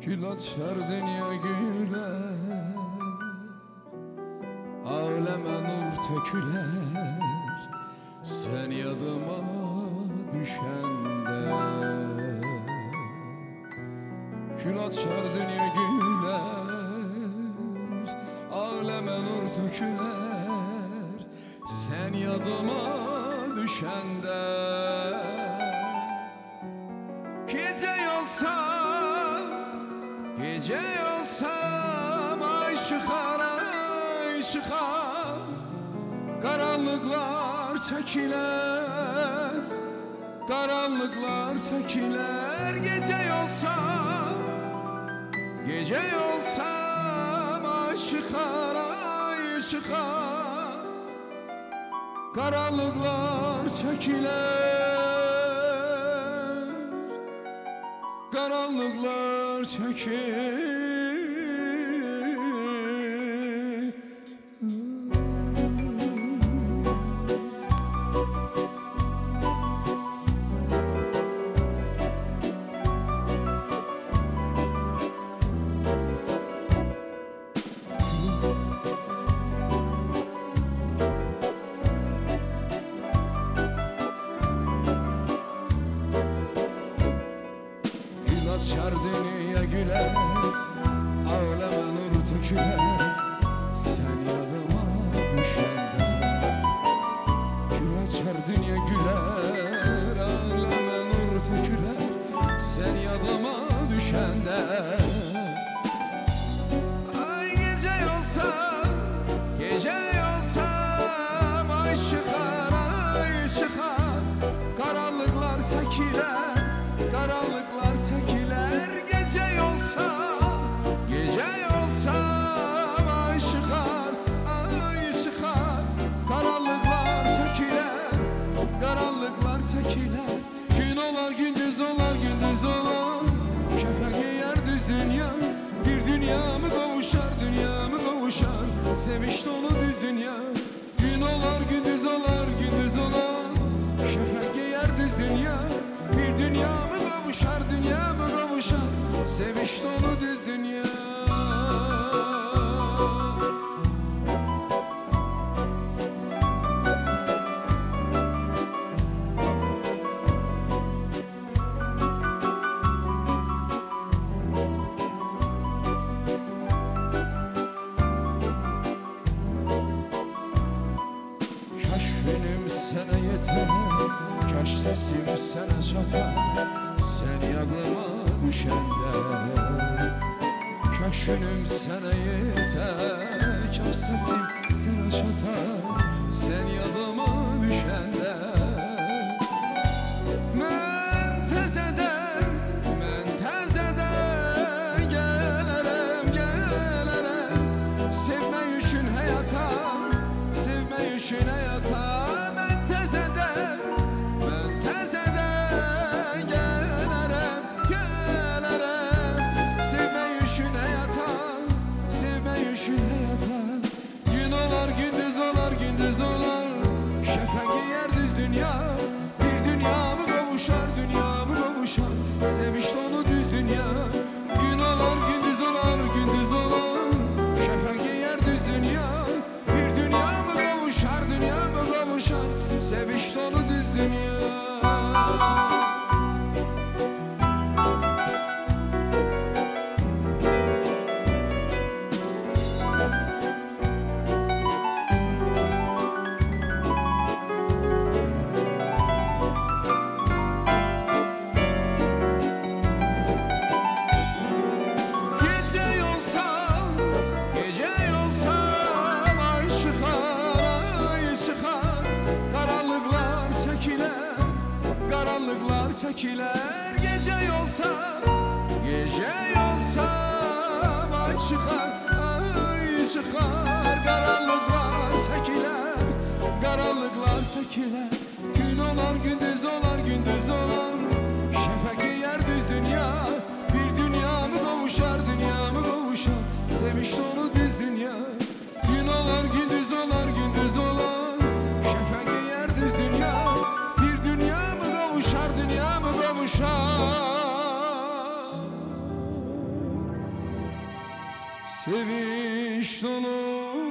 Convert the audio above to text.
Gül açar dünya güler, aleme nur töküler, sen yadıma düşende. Gül açar dünya güler, aleme nur töküler, sen yadıma düşende. Gece olsam, gece olsam ay çıkar, ay çıkar, karanlıklar çekiler, karanlıklar çekiler. Gece olsam, gece olsam ay çıkar, ay çıkar, karanlıklar çekiler, karanlıklar çekilir. Açar dünya güler, ağlama nur töküler, sen yadıma düşende. Gül açar dünya güler, ağlama nur töküler, sen yadıma düşende. Ay gece olsam, gece olsam ay çıkar, ay çıkar, karanlıklar çekiler, karanlıklar çekiler. Gece olsam, gece olsam ay çıkar, ay çıkar, karanlıklar çekiler, karanlıklar çekiler. Gün olar gündüz olar, gündüz olar, şafak yer düz dünya. Bir dünya mı kavuşar, dünya mı kavuşar, sevinç dolu düz dünya. Gün olar gündüz olar, gündüz olar, şafak yer düz dünya. Bir dünya mı kavuşar, dünya mı kavuşar, sevinç dolu düz dünya. Kaş benim sana yeter, kaş sesim sana çatar, sen yadıma düşende. Kaş günüm sana yeter, kaş sesim sana çatar, sen yadıma düşende. Ben tezeden gelerem, gelerem, sevme üçün hayata, sevme üçün hayata. Ben tezeden gelerem, gelerem, sevme üçün hayata, sevme üçün hayata. Gün olar gündüz olar, gündüz olar, şafak yer düz dünya. Bir dünya mı kavuşar, dünya mı kavuşar, sevinç dolu düz dünya. Gün olar gündüz olar, gündüz olar, şafak yer düz dünya. Bir dünya mı kavuşar, dünya mı kavuşar, sevinç dolu düz dünya. Karanlıklar çekiler. Gece yolsa, gece yolsa ay çıkar, ay çıkar, karanlıklar çekiler, karanlıklar çekiler. Gün olar gündüz olar, gündüz olar, şafak yer düz dünya. Bir dünya mı kavuşar, dünya mı kavuşar, sevinç dolu düz dünya. Gün olar gündüz olar, gündüz olar, şafak yer düz dünya. Bir dünya mı kavuşar, dünya mı kavuşar, Sevinç dolu